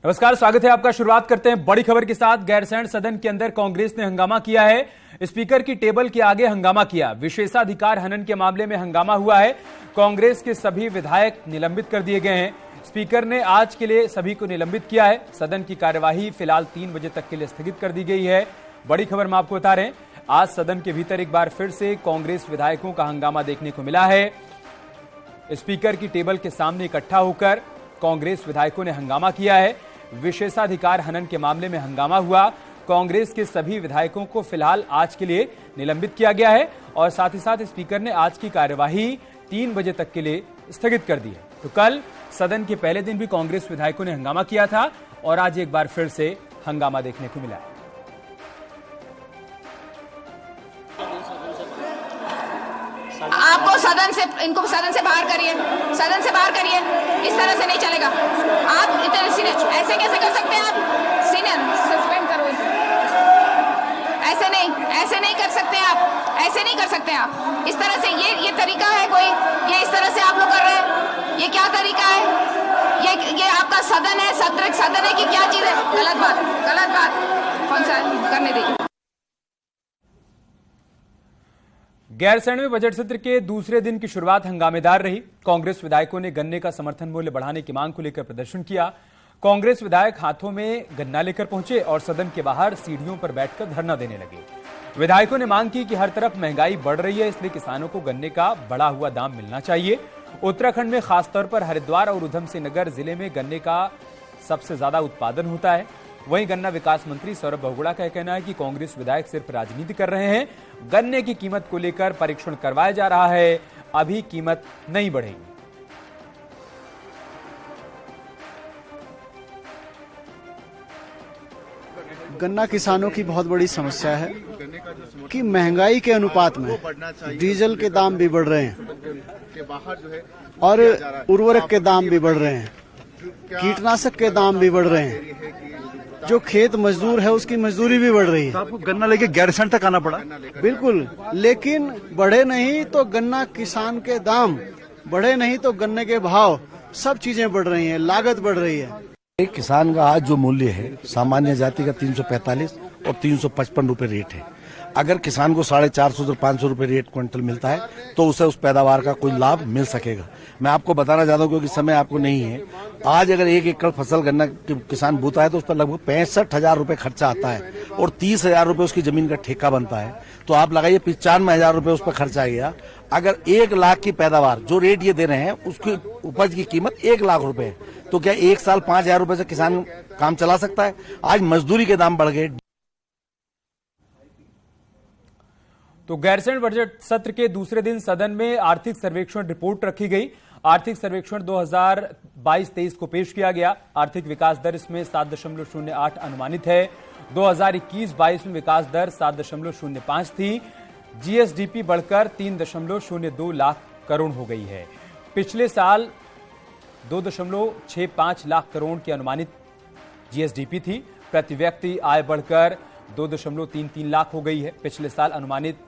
नमस्कार, स्वागत है आपका। शुरुआत करते हैं बड़ी खबर के साथ। गैरसैंण सदन के अंदर कांग्रेस ने हंगामा किया है। स्पीकर की टेबल के आगे हंगामा किया। विशेषाधिकार हनन के मामले में हंगामा हुआ है। कांग्रेस के सभी विधायक निलंबित कर दिए गए हैं। स्पीकर ने आज के लिए सभी को निलंबित किया है। सदन की कार्यवाही फिलहाल 3 बजे तक के लिए स्थगित कर दी गई है। बड़ी खबर में आपको बता रहे हैं, आज सदन के भीतर एक बार फिर से कांग्रेस विधायकों का हंगामा देखने को मिला है। स्पीकर की टेबल के सामने इकट्ठा होकर कांग्रेस विधायकों ने हंगामा किया है। विशेषाधिकार हनन के मामले में हंगामा हुआ। कांग्रेस के सभी विधायकों को फिलहाल आज के लिए निलंबित किया गया है और साथ ही साथ स्पीकर ने आज की कार्यवाही 3 बजे तक के लिए स्थगित कर दी है। तो कल सदन के पहले दिन भी कांग्रेस विधायकों ने हंगामा किया था और आज एक बार फिर से हंगामा देखने को मिला है। आपको इनको सदन से बाहर करिए, सदन से बाहर करिए। इस तरह से नहीं चलेगा। आप इतने सीनियर ऐसे कैसे कर सकते हैं? आप सीनियर सस्पेंड करो। ऐसे नहीं कर सकते आप, ऐसे नहीं कर सकते आप। इस तरह से ये तरीका है कोई? ये इस तरह से आप लोग कर रहे हैं, ये क्या तरीका है? ये आपका सदन है, सदन है कि क्या चीज है? गलत बात कौन सा करने दीजिए। गैरसैंण में बजट सत्र के दूसरे दिन की शुरुआत हंगामेदार रही। कांग्रेस विधायकों ने गन्ने का समर्थन मूल्य बढ़ाने की मांग को लेकर प्रदर्शन किया। कांग्रेस विधायक हाथों में गन्ना लेकर पहुंचे और सदन के बाहर सीढ़ियों पर बैठकर धरना देने लगे। विधायकों ने मांग की कि हर तरफ महंगाई बढ़ रही है, इसलिए किसानों को गन्ने का बढ़ा हुआ दाम मिलना चाहिए। उत्तराखंड में खासतौर पर हरिद्वार और उधमसिंह नगर जिले में गन्ने का सबसे ज्यादा उत्पादन होता है। वहीं गन्ना विकास मंत्री सौरभ बहुगुणा का कहना है कि कांग्रेस विधायक सिर्फ राजनीति कर रहे हैं। गन्ने की कीमत को लेकर परीक्षण करवाया जा रहा है, अभी कीमत नहीं बढ़ेगी। गन्ना किसानों की बहुत बड़ी समस्या है कि महंगाई के अनुपात में डीजल के दाम भी बढ़ रहे हैं और उर्वरक के दाम भी बढ़ रहे हैं, कीटनाशक के दाम भी बढ़ रहे हैं, जो खेत मजदूर है उसकी मजदूरी भी बढ़ रही है। तो आपको गन्ना लेके गैरसैंण तक आना पड़ा? बिल्कुल, लेकिन बढ़े नहीं तो गन्ना किसान के दाम बढ़े नहीं तो गन्ने के भाव, सब चीजें बढ़ रही हैं, लागत बढ़ रही है। एक किसान का आज जो मूल्य है सामान्य जाति का 345 और 355 रुपए रेट है। अगर किसान को 450 से 500 रुपए रेट क्विंटल मिलता है तो उसे उस पैदावार का कोई लाभ मिल सकेगा। मैं आपको बताना चाहता हूँ क्योंकि समय आपको नहीं है। आज अगर 1 एकड़ फसल गन्ना किसान बोता है तो उस पर लगभग 65,000 रुपए खर्चा आता है और 30,000 रुपए उसकी जमीन का ठेका बनता है। तो आप लगाइए 95,000 रुपए उस पर खर्चा गया। अगर 1 लाख की पैदावार जो रेट ये दे रहे हैं उसकी उपज की कीमत 1 लाख रुपए है, तो क्या 1 साल 5,000 रुपए से किसान काम चला सकता है? आज मजदूरी के दाम बढ़ गए। तो गैरसैंण बजट सत्र के दूसरे दिन सदन में आर्थिक सर्वेक्षण रिपोर्ट रखी गई। आर्थिक सर्वेक्षण 2022-23 को पेश किया गया। आर्थिक विकास दर इसमें 7.08 अनुमानित है। 2021-22 में विकास दर 7.05 थी। जीएसडीपी बढ़कर 3.02 लाख करोड़ हो गई है। पिछले साल 2.65 लाख करोड़ की अनुमानित जीएसडीपी थी। प्रति व्यक्ति आय बढ़कर 2.33 लाख हो गई है। पिछले साल अनुमानित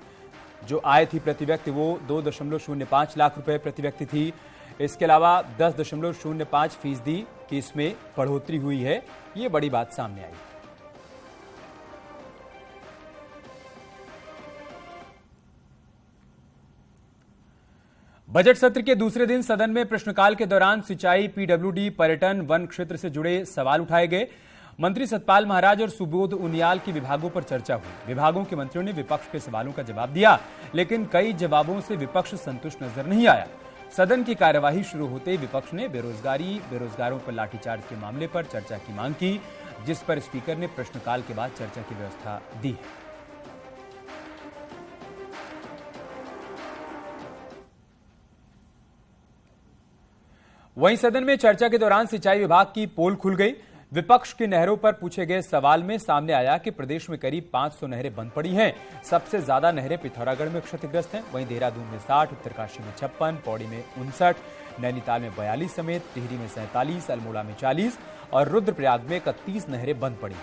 जो आय थी प्रति व्यक्ति वो 2.05 लाख रुपए प्रति व्यक्ति थी। इसके अलावा 10.05% की इसमें बढ़ोतरी हुई है। ये बड़ी बात सामने आई। बजट सत्र के दूसरे दिन सदन में प्रश्नकाल के दौरान सिंचाई, पीडब्ल्यूडी, पर्यटन, वन क्षेत्र से जुड़े सवाल उठाए गए। मंत्री सतपाल महाराज और सुबोध उनियाल की विभागों पर चर्चा हुई। विभागों के मंत्रियों ने विपक्ष के सवालों का जवाब दिया, लेकिन कई जवाबों से विपक्ष संतुष्ट नजर नहीं आया। सदन की कार्यवाही शुरू होते ही विपक्ष ने बेरोजगारों पर लाठीचार्ज के मामले पर चर्चा की मांग की, जिस पर स्पीकर ने प्रश्नकाल के बाद चर्चा की व्यवस्था दी है। वहीं सदन में चर्चा के दौरान सिंचाई विभाग की पोल खुल गई। विपक्ष की नहरों पर पूछे गए सवाल में सामने आया कि प्रदेश में करीब 500 नहरें बंद पड़ी हैं। सबसे ज्यादा नहरें पिथौरागढ़ में क्षतिग्रस्त हैं। वहीं देहरादून में 60, उत्तरकाशी में 56, पौड़ी में 59, नैनीताल में 42 समेत टिहरी में 47, अल्मोड़ा में 40 और रुद्रप्रयाग में 31 नहरें बंद पड़ी।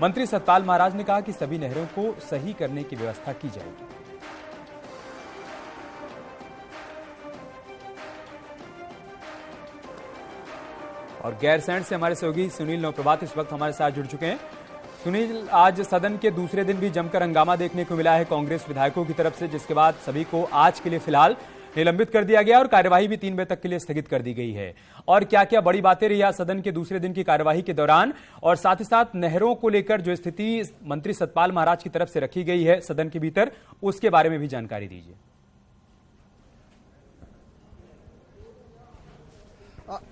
मंत्री सतपाल महाराज ने कहा कि सभी नहरों को सही करने की व्यवस्था की जाएगी। और गैरसैंण से हमारे सहयोगी सुनील नवप्रभात इस वक्त हमारे साथ जुड़ चुके हैं। सुनील, आज सदन के दूसरे दिन भी जमकर हंगामा देखने को मिला है कांग्रेस विधायकों की तरफ से, जिसके बाद सभी को आज के लिए फिलहाल निलंबित कर दिया गया और कार्यवाही भी 3 बजे तक के लिए स्थगित कर दी गई है। और क्या क्या बड़ी बातें रही आज सदन के दूसरे दिन की कार्यवाही के दौरान, और साथ ही साथ नहरों को लेकर जो स्थिति मंत्री सतपाल महाराज की तरफ से रखी गई है सदन के भीतर, उसके बारे में भी जानकारी दीजिए।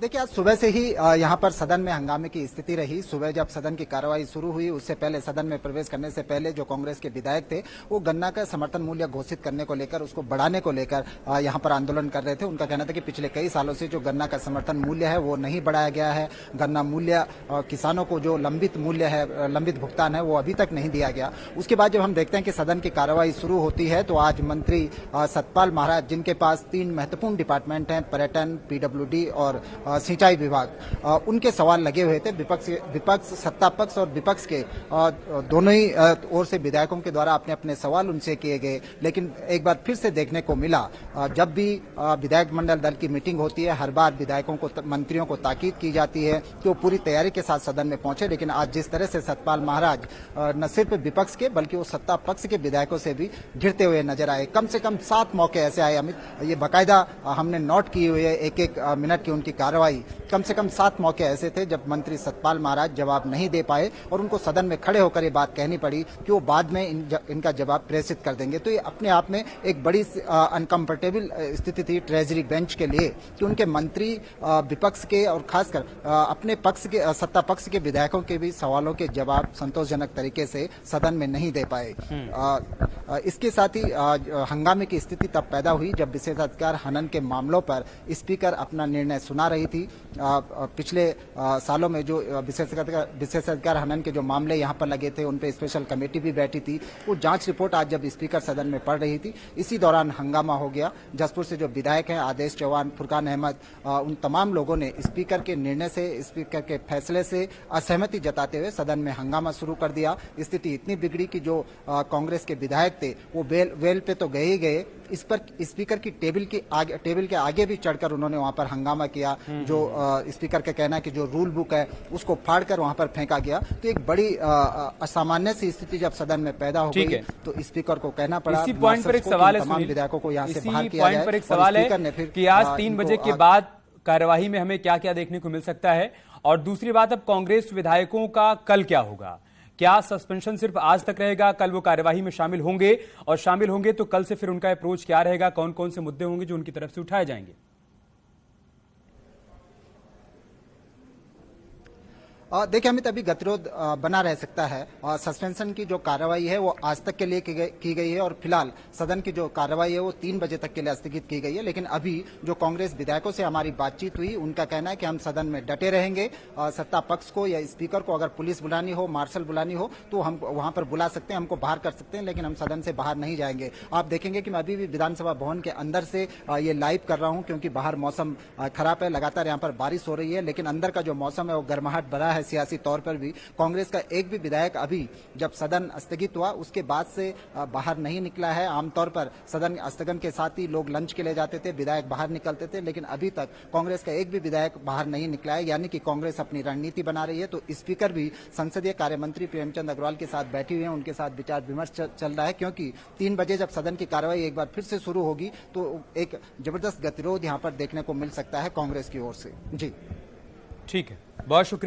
देखिए, आज सुबह से ही यहाँ पर सदन में हंगामे की स्थिति रही। सुबह जब सदन की कार्रवाई शुरू हुई, उससे पहले सदन में प्रवेश करने से पहले जो कांग्रेस के विधायक थे वो गन्ना का समर्थन मूल्य घोषित करने को लेकर, उसको बढ़ाने को लेकर यहाँ पर आंदोलन कर रहे थे। उनका कहना था कि पिछले कई सालों से जो गन्ना का समर्थन मूल्य है वो नहीं बढ़ाया गया है। गन्ना मूल्य किसानों को जो लंबित मूल्य है, लंबित भुगतान है, वो अभी तक नहीं दिया गया। उसके बाद जब हम देखते हैं कि सदन की कार्रवाई शुरू होती है तो आज मंत्री सतपाल महाराज, जिनके पास 3 महत्वपूर्ण डिपार्टमेंट हैं, पर्यटन, पीडब्ल्यूडी और सिंचाई विभाग, उनके सवाल लगे हुए थे। विपक्ष, सत्ता पक्ष और विपक्ष के दोनों ही ओर से विधायकों के द्वारा अपने अपने सवाल उनसे किए गए। लेकिन एक बार फिर से देखने को मिला, जब भी विधायक मंडल दल की मीटिंग होती है, हर बार विधायकों को, मंत्रियों को ताकीद की जाती है कि वो पूरी तैयारी के साथ सदन में पहुंचे। लेकिन आज जिस तरह से सतपाल महाराज न सिर्फ विपक्ष के बल्कि वो सत्ता पक्ष के विधायकों से भी घिरते हुए नजर आए। कम से कम 7 मौके ऐसे आए अमित, ये बाकायदा हमने नोट किए हुए, एक मिनट की उनकी कार्रवाई, कम से कम 7 मौके ऐसे थे जब मंत्री सतपाल महाराज जवाब नहीं दे पाए और उनको सदन में खड़े होकर ये बात कहनी पड़ी कि वो बाद में इनका जवाब प्रेषित कर देंगे। तो ये अपने आप में एक बड़ी अनकंफर्टेबल स्थिति थी ट्रेजरी बेंच के लिए कि उनके मंत्री विपक्ष के और खासकर अपने पक्ष के, सत्ता पक्ष के विधायकों के भी सवालों के जवाब संतोषजनक तरीके से सदन में नहीं दे पाए। इसके साथ ही हंगामे की स्थिति तब पैदा हुई जब विशेषाधिकार हनन के मामलों पर स्पीकर अपना निर्णय सुना रही थी। पिछले सालों में जो विशेषाधिकार हनन के जो मामले यहाँ पर लगे थे, उन पे स्पेशल कमेटी भी बैठी थी। वो जांच रिपोर्ट आज जब स्पीकर सदन में पढ़ रही थी, इसी दौरान हंगामा हो गया। जसपुर से जो विधायक हैं, आदेश चौहान, फुरकान अहमद, उन तमाम लोगों ने स्पीकर के निर्णय से, स्पीकर के फैसले से असहमति जताते हुए सदन में हंगामा शुरू कर दिया। स्थिति इतनी बिगड़ी कि जो कांग्रेस के विधायक थे वो वेल पे तो गए ही गए, इस पर स्पीकर की टेबल के आगे भी चढ़कर उन्होंने वहां पर हंगामा किया। जो स्पीकर का कहना है कि जो रूल बुक है उसको फाड़कर वहां पर फेंका गया। तो एक बड़ी असामान्य सी स्थिति जब सदन में पैदा हो गई तो स्पीकर को कहना पड़ा। इसी पॉइंट पर एक सवाल है, तमाम विधायकों को यहाँ से बाहर किया जाए। पर एक सवाल है कि आज 3 बजे के बाद कार्यवाही में हमें क्या क्या देखने को मिल सकता है, और दूसरी बात, अब कांग्रेस विधायकों का कल क्या होगा? क्या सस्पेंशन सिर्फ आज तक रहेगा? कल वो कार्यवाही में शामिल होंगे, और शामिल होंगे तो कल से फिर उनका अप्रोच क्या रहेगा? कौन कौन से मुद्दे होंगे जो उनकी तरफ से उठाए जाएंगे? देखिए अमित, अभी गतिरोध बना रह सकता है। सस्पेंशन की जो कार्रवाई है वो आज तक के लिए की गई है, और फिलहाल सदन की जो कार्रवाई है वो 3 बजे तक के लिए स्थगित की गई है। लेकिन अभी जो कांग्रेस विधायकों से हमारी बातचीत हुई, उनका कहना है कि हम सदन में डटे रहेंगे। सत्ता पक्ष को या स्पीकर को अगर पुलिस बुलानी हो, मार्शल बुलानी हो, तो हम वहां पर बुला सकते हैं, हमको बाहर कर सकते हैं, लेकिन हम सदन से बाहर नहीं जाएंगे। आप देखेंगे कि मैं अभी भी विधानसभा भवन के अंदर से ये लाइव कर रहा हूं, क्योंकि बाहर मौसम खराब है, लगातार यहाँ पर बारिश हो रही है, लेकिन अंदर का जो मौसम है वो गर्माहट भरा है। सियासी तौर पर भी कांग्रेस का एक भी विधायक अभी जब सदन स्थगित हुआ उसके बाद से बाहर नहीं निकला है। आमतौर पर सदन स्थगन के साथ ही लोग लंच के लिए जाते थे, विधायक बाहर निकलते थे, लेकिन अभी तक कांग्रेस का एक भी विधायक बाहर नहीं निकला है। यानी कि कांग्रेस अपनी रणनीति बना रही है। तो स्पीकर भी संसदीय कार्य मंत्री प्रेमचंद अग्रवाल के साथ बैठे हुए हैं, उनके साथ विचार विमर्श चल रहा है, क्योंकि 3 बजे जब सदन की कार्रवाई एक बार फिर से शुरू होगी तो एक जबरदस्त गतिरोध यहाँ पर देखने को मिल सकता है कांग्रेस की ओर से। जी ठीक है, बहुत शुक्रिया।